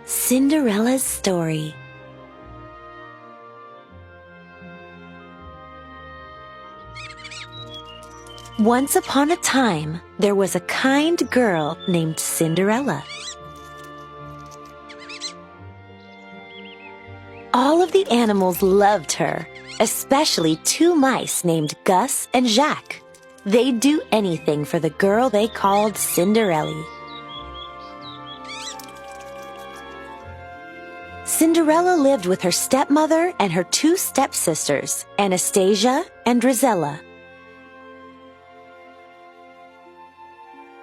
Cinderella's story. Once upon a time, there was a kind girl named Cinderella. All of the animals loved her, especially two mice named Gus and Jacques. They'd do anything for the girl they called Cinderella. Cinderella lived with her stepmother and her two stepsisters, Anastasia and Drizella.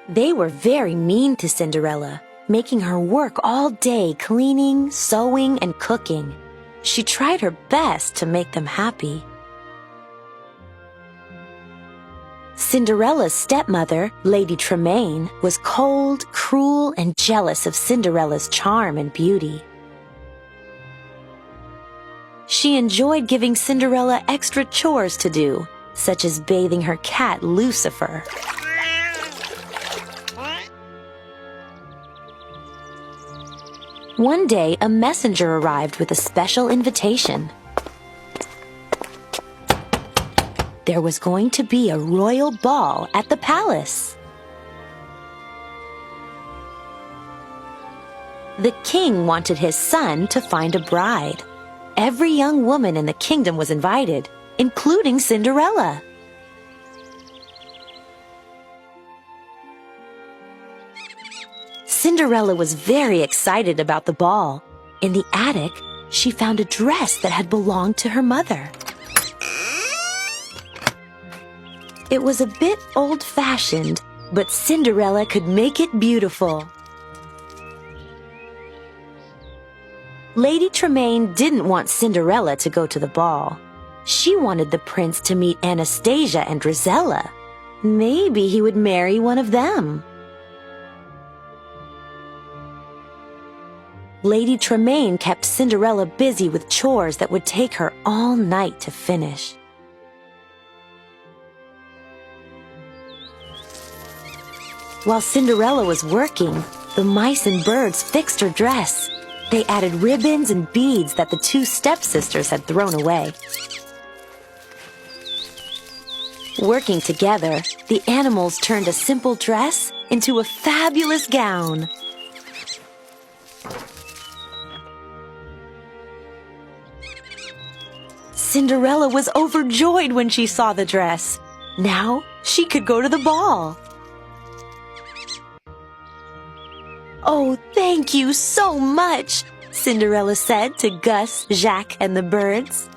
They were very mean to Cinderella, making her work all day cleaning, sewing, and cooking. She tried her best to make them happy. Cinderella's stepmother, Lady Tremaine, was cold, cruel, and jealous of Cinderella's charm and beauty. She enjoyed giving Cinderella extra chores to do, such as bathing her cat Lucifer. One day, a messenger arrived with a special invitation. There was going to be a royal ball at the palace. The king wanted his son to find a bride. Every young woman in the kingdom was invited, including Cinderella. Cinderella was very excited about the ball. In the attic, she found a dress that had belonged to her mother. It was a bit old-fashioned, but Cinderella could make it beautiful. Lady Tremaine didn't want Cinderella to go to the ball. She wanted the prince to meet Anastasia and Drizella. Maybe he would marry one of them. Lady Tremaine kept Cinderella busy with chores that would take her all night to finish. While Cinderella was working, the mice and birds fixed her dress. They added ribbons and beads that the two stepsisters had thrown away. Working together, the animals turned a simple dress into a fabulous gown. Cinderella was overjoyed when she saw the dress. Now she could go to the ball. "Oh, thank you so much," Cinderella said to Gus, Jacques, and the birds.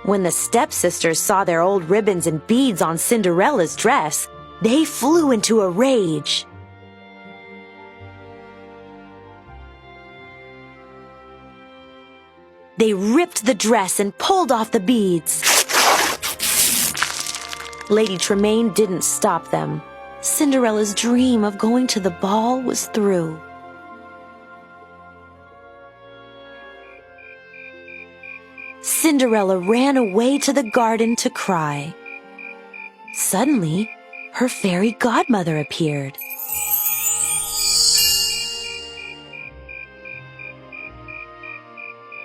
When the stepsisters saw their old ribbons and beads on Cinderella's dress, they flew into a rage. They ripped the dress and pulled off the beads. Lady Tremaine didn't stop them. Cinderella's dream of going to the ball was through. Cinderella ran away to the garden to cry. Suddenly, her fairy godmother appeared.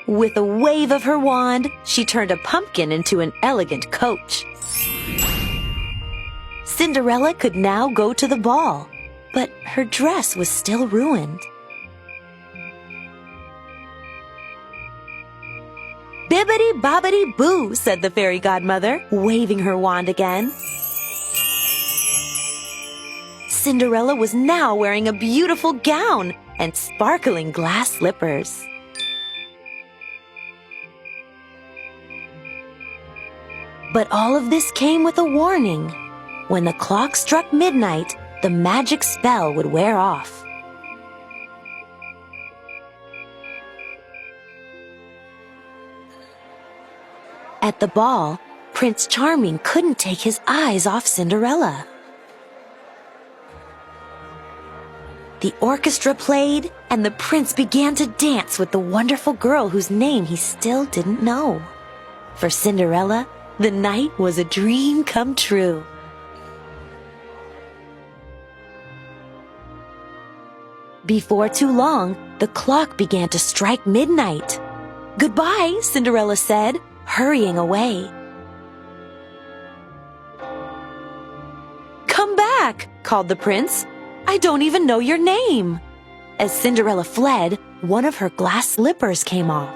With a wave of her wand, she turned a pumpkin into an elegant coach. Cinderella could now go to the ball, but her dress was still ruined. "Bibbidi-bobbidi-boo," said the fairy godmother, waving her wand again. Cinderella was now wearing a beautiful gown and sparkling glass slippers. But all of this came with a warning. When the clock struck midnight, the magic spell would wear off. At the ball, Prince Charming couldn't take his eyes off Cinderella. The orchestra played, and the prince began to dance with the wonderful girl whose name he still didn't know. For Cinderella, the night was a dream come true. Before too long, the clock began to strike midnight. "Goodbye," Cinderella said, hurrying away. "Come back," called the prince. "I don't even know your name." As Cinderella fled, one of her glass slippers came off.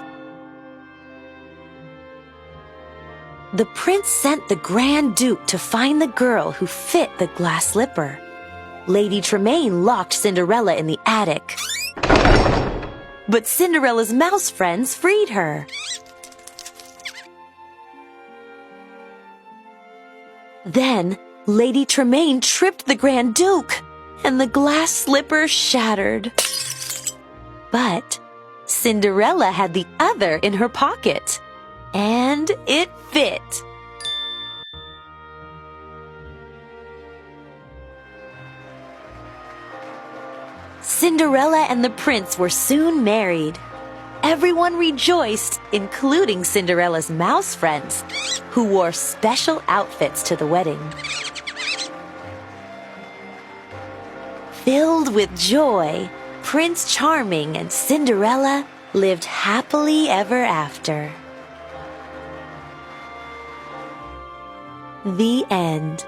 The prince sent the Grand Duke to find the girl who fit the glass slipper. Lady Tremaine locked Cinderella in the attic. But Cinderella's mouse friends freed her. Then, Lady Tremaine tripped the Grand Duke, and the glass slipper shattered. But Cinderella had the other in her pocket, and it fit. Cinderella and the prince were soon married. Everyone rejoiced, including Cinderella's mouse friends, who wore special outfits to the wedding. Filled with joy, Prince Charming and Cinderella lived happily ever after. The end.